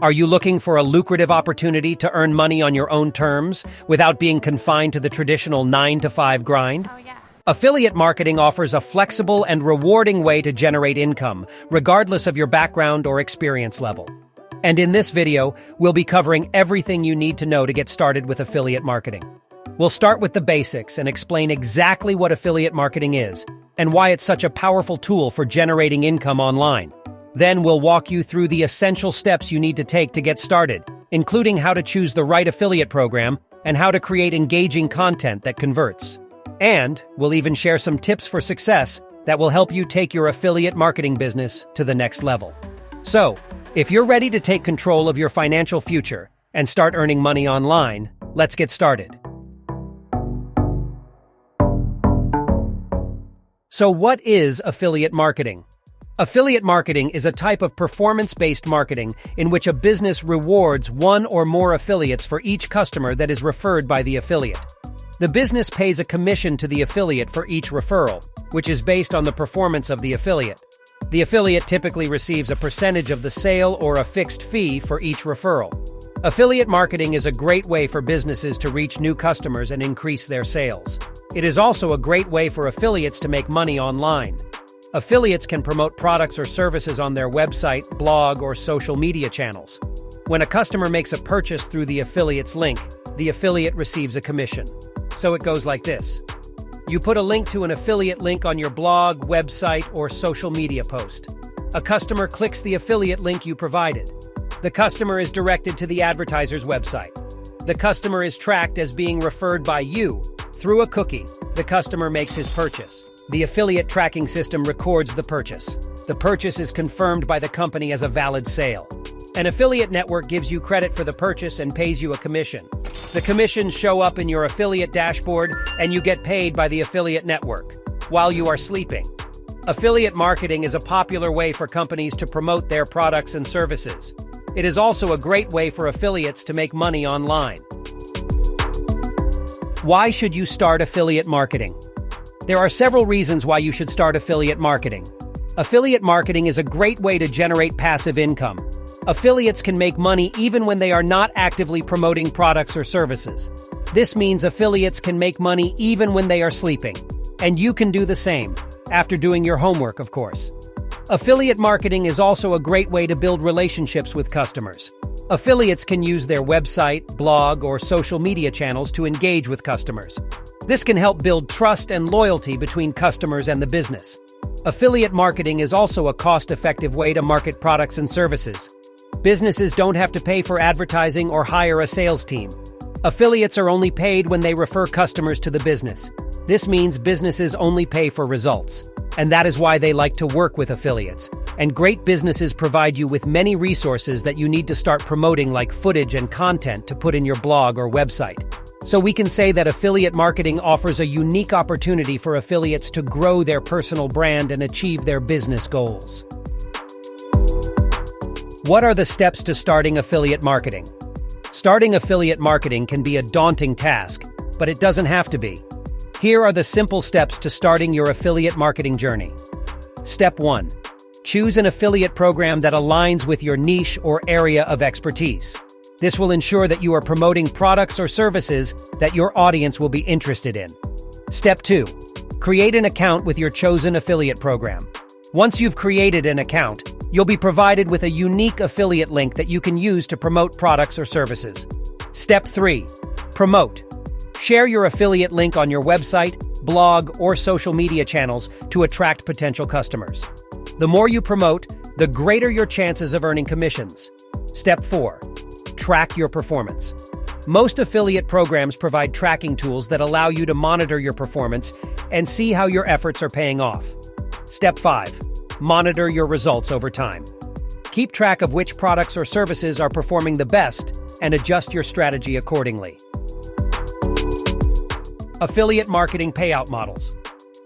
Are you looking for a lucrative opportunity to earn money on your own terms without being confined to the traditional 9-to-5 grind? Oh, yeah. Affiliate marketing offers a flexible and rewarding way to generate income, regardless of your background or experience level. And in this video, we'll be covering everything you need to know to get started with affiliate marketing. We'll start with the basics and explain exactly what affiliate marketing is and why it's such a powerful tool for generating income online. Then we'll walk you through the essential steps you need to take to get started, including how to choose the right affiliate program and how to create engaging content that converts. And we'll even share some tips for success that will help you take your affiliate marketing business to the next level. So, if you're ready to take control of your financial future and start earning money online, let's get started. So what is affiliate marketing? Affiliate marketing is a type of performance-based marketing in which a business rewards one or more affiliates for each customer that is referred by the affiliate. The business pays a commission to the affiliate for each referral, which is based on the performance of the affiliate. The affiliate typically receives a percentage of the sale or a fixed fee for each referral. Affiliate marketing is a great way for businesses to reach new customers and increase their sales. It is also a great way for affiliates to make money online. Affiliates can promote products or services on their website, blog, or social media channels. When a customer makes a purchase through the affiliate's link, the affiliate receives a commission. So it goes like this. You put a link to an affiliate link on your blog, website, or social media post. A customer clicks the affiliate link you provided. The customer is directed to the advertiser's website. The customer is tracked as being referred by you. Through a cookie, the customer makes his purchase. The affiliate tracking system records the purchase. The purchase is confirmed by the company as a valid sale. An affiliate network gives you credit for the purchase and pays you a commission. The commissions show up in your affiliate dashboard, and you get paid by the affiliate network while you are sleeping. Affiliate marketing is a popular way for companies to promote their products and services. It is also a great way for affiliates to make money online. Why should you start affiliate marketing? There are several reasons why you should start affiliate marketing. Affiliate marketing is a great way to generate passive income. Affiliates can make money even when they are not actively promoting products or services. This means affiliates can make money even when they are sleeping. And you can do the same, after doing your homework, of course. Affiliate marketing is also a great way to build relationships with customers. Affiliates can use their website, blog, or social media channels to engage with customers. This can help build trust and loyalty between customers and the business. Affiliate marketing is also a cost-effective way to market products and services. Businesses don't have to pay for advertising or hire a sales team. Affiliates are only paid when they refer customers to the business. This means businesses only pay for results. And that is why they like to work with affiliates. And great businesses provide you with many resources that you need to start promoting, like footage and content to put in your blog or website. So we can say that affiliate marketing offers a unique opportunity for affiliates to grow their personal brand and achieve their business goals. What are the steps to starting affiliate marketing? Starting affiliate marketing can be a daunting task, but it doesn't have to be. Here are the simple steps to starting your affiliate marketing journey. Step 1. Choose an affiliate program that aligns with your niche or area of expertise. This will ensure that you are promoting products or services that your audience will be interested in. Step 2. Create an account with your chosen affiliate program. Once you've created an account, you'll be provided with a unique affiliate link that you can use to promote products or services. Step 3. Promote. Share your affiliate link on your website, blog, or social media channels to attract potential customers. The more you promote, the greater your chances of earning commissions. Step 4. Track your performance. Most affiliate programs provide tracking tools that allow you to monitor your performance and see how your efforts are paying off. Step 5. Monitor your results over time. Keep track of which products or services are performing the best and adjust your strategy accordingly. Affiliate marketing payout models.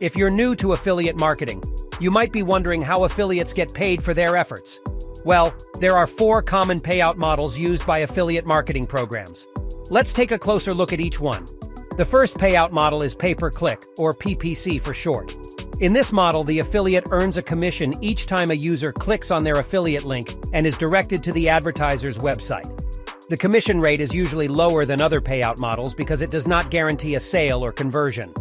If you're new to affiliate marketing, you might be wondering how affiliates get paid for their efforts. Well, there are 4 common payout models used by affiliate marketing programs. Let's take a closer look at each one. The first payout model is pay-per-click, or PPC for short. In this model, the affiliate earns a commission each time a user clicks on their affiliate link and is directed to the advertiser's website. The commission rate is usually lower than other payout models because it does not guarantee a sale or conversion.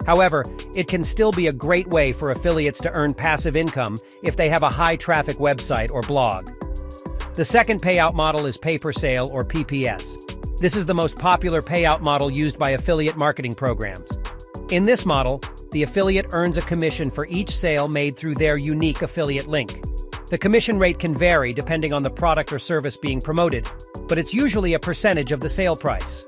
However, it can still be a great way for affiliates to earn passive income if they have a high-traffic website or blog. The second payout model is pay-per-sale or PPS. This is the most popular payout model used by affiliate marketing programs. In this model, the affiliate earns a commission for each sale made through their unique affiliate link. The commission rate can vary depending on the product or service being promoted, but it's usually a percentage of the sale price.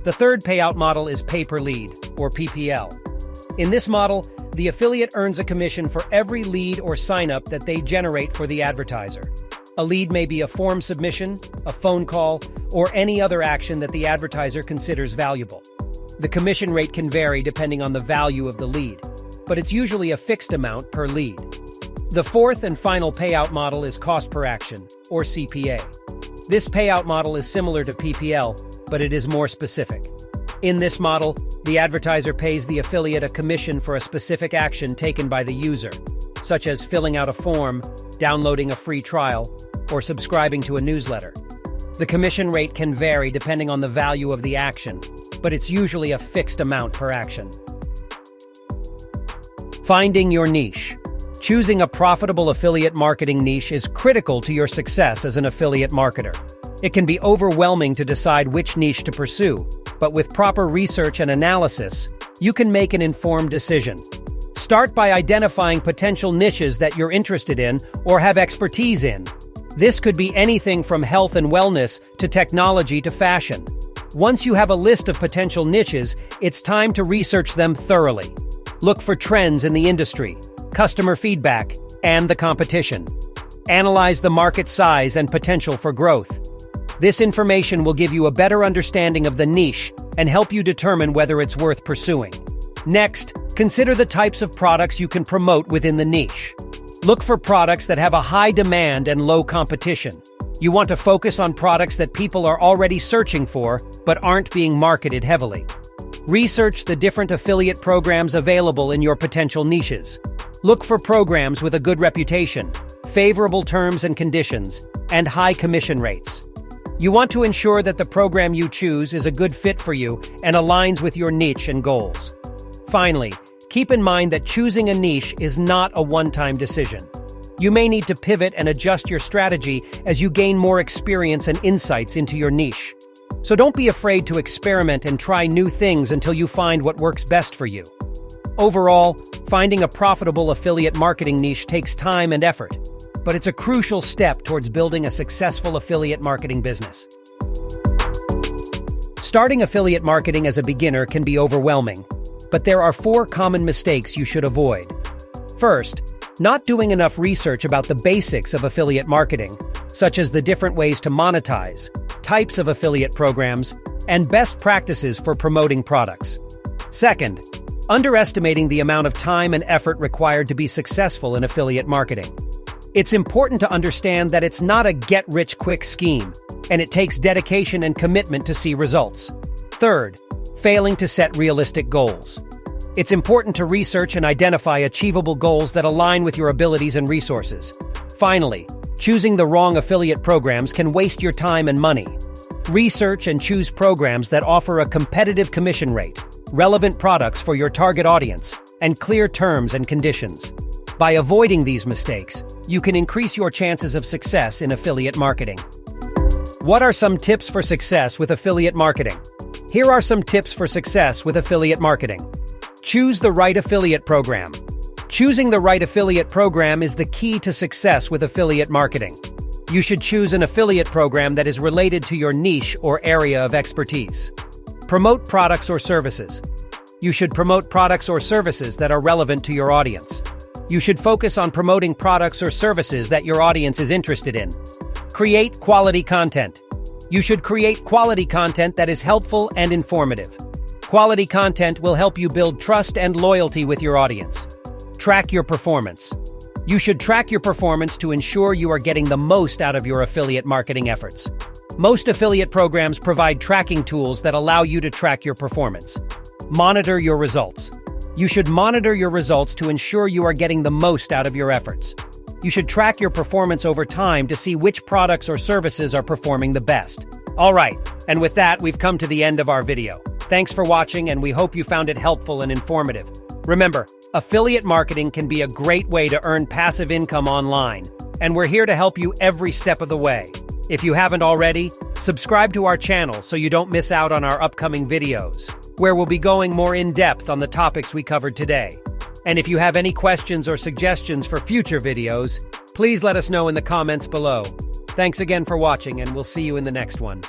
The third payout model is pay-per-lead, or PPL. In this model, the affiliate earns a commission for every lead or sign-up that they generate for the advertiser. A lead may be a form submission, a phone call, or any other action that the advertiser considers valuable. The commission rate can vary depending on the value of the lead, but it's usually a fixed amount per lead. The fourth and final payout model is cost per action, or CPA. This payout model is similar to PPL, but it is more specific. In this model, the advertiser pays the affiliate a commission for a specific action taken by the user, such as filling out a form, downloading a free trial, or subscribing to a newsletter. The commission rate can vary depending on the value of the action, but it's usually a fixed amount per action. Finding your niche. Choosing a profitable affiliate marketing niche is critical to your success as an affiliate marketer. It can be overwhelming to decide which niche to pursue, but with proper research and analysis, you can make an informed decision. Start by identifying potential niches that you're interested in or have expertise in. This could be anything from health and wellness to technology to fashion. Once you have a list of potential niches, it's time to research them thoroughly. Look for trends in the industry, customer feedback, and the competition. Analyze the market size and potential for growth. This information will give you a better understanding of the niche and help you determine whether it's worth pursuing. Next, consider the types of products you can promote within the niche. Look for products that have a high demand and low competition. You want to focus on products that people are already searching for but aren't being marketed heavily. Research the different affiliate programs available in your potential niches. Look for programs with a good reputation, favorable terms and conditions, and high commission rates. You want to ensure that the program you choose is a good fit for you and aligns with your niche and goals. Finally, keep in mind that choosing a niche is not a one-time decision. You may need to pivot and adjust your strategy as you gain more experience and insights into your niche. So don't be afraid to experiment and try new things until you find what works best for you. Overall, finding a profitable affiliate marketing niche takes time and effort, but it's a crucial step towards building a successful affiliate marketing business. Starting affiliate marketing as a beginner can be overwhelming, but there are 4 common mistakes you should avoid. First, not doing enough research about the basics of affiliate marketing, such as the different ways to monetize, types of affiliate programs, and best practices for promoting products. Second, underestimating the amount of time and effort required to be successful in affiliate marketing. It's important to understand that it's not a get-rich-quick scheme, and it takes dedication and commitment to see results. Third, failing to set realistic goals. It's important to research and identify achievable goals that align with your abilities and resources. Finally, choosing the wrong affiliate programs can waste your time and money. Research and choose programs that offer a competitive commission rate, relevant products for your target audience, and clear terms and conditions. By avoiding these mistakes, you can increase your chances of success in affiliate marketing. What are some tips for success with affiliate marketing? Here are some tips for success with affiliate marketing. Choose the right affiliate program. Choosing the right affiliate program is the key to success with affiliate marketing. You should choose an affiliate program that is related to your niche or area of expertise. Promote products or services. You should promote products or services that are relevant to your audience. You should focus on promoting products or services that your audience is interested in. Create quality content. You should create quality content that is helpful and informative. Quality content will help you build trust and loyalty with your audience. Track your performance. You should track your performance to ensure you are getting the most out of your affiliate marketing efforts. Most affiliate programs provide tracking tools that allow you to track your performance. Monitor your results. You should monitor your results to ensure you are getting the most out of your efforts. You should track your performance over time to see which products or services are performing the best. All right, and with that, we've come to the end of our video. Thanks for watching, and we hope you found it helpful and informative. Remember, affiliate marketing can be a great way to earn passive income online, and we're here to help you every step of the way. If you haven't already, subscribe to our channel so you don't miss out on our upcoming videos, where we'll be going more in-depth on the topics we covered today. And if you have any questions or suggestions for future videos, please let us know in the comments below. Thanks again for watching, and we'll see you in the next one.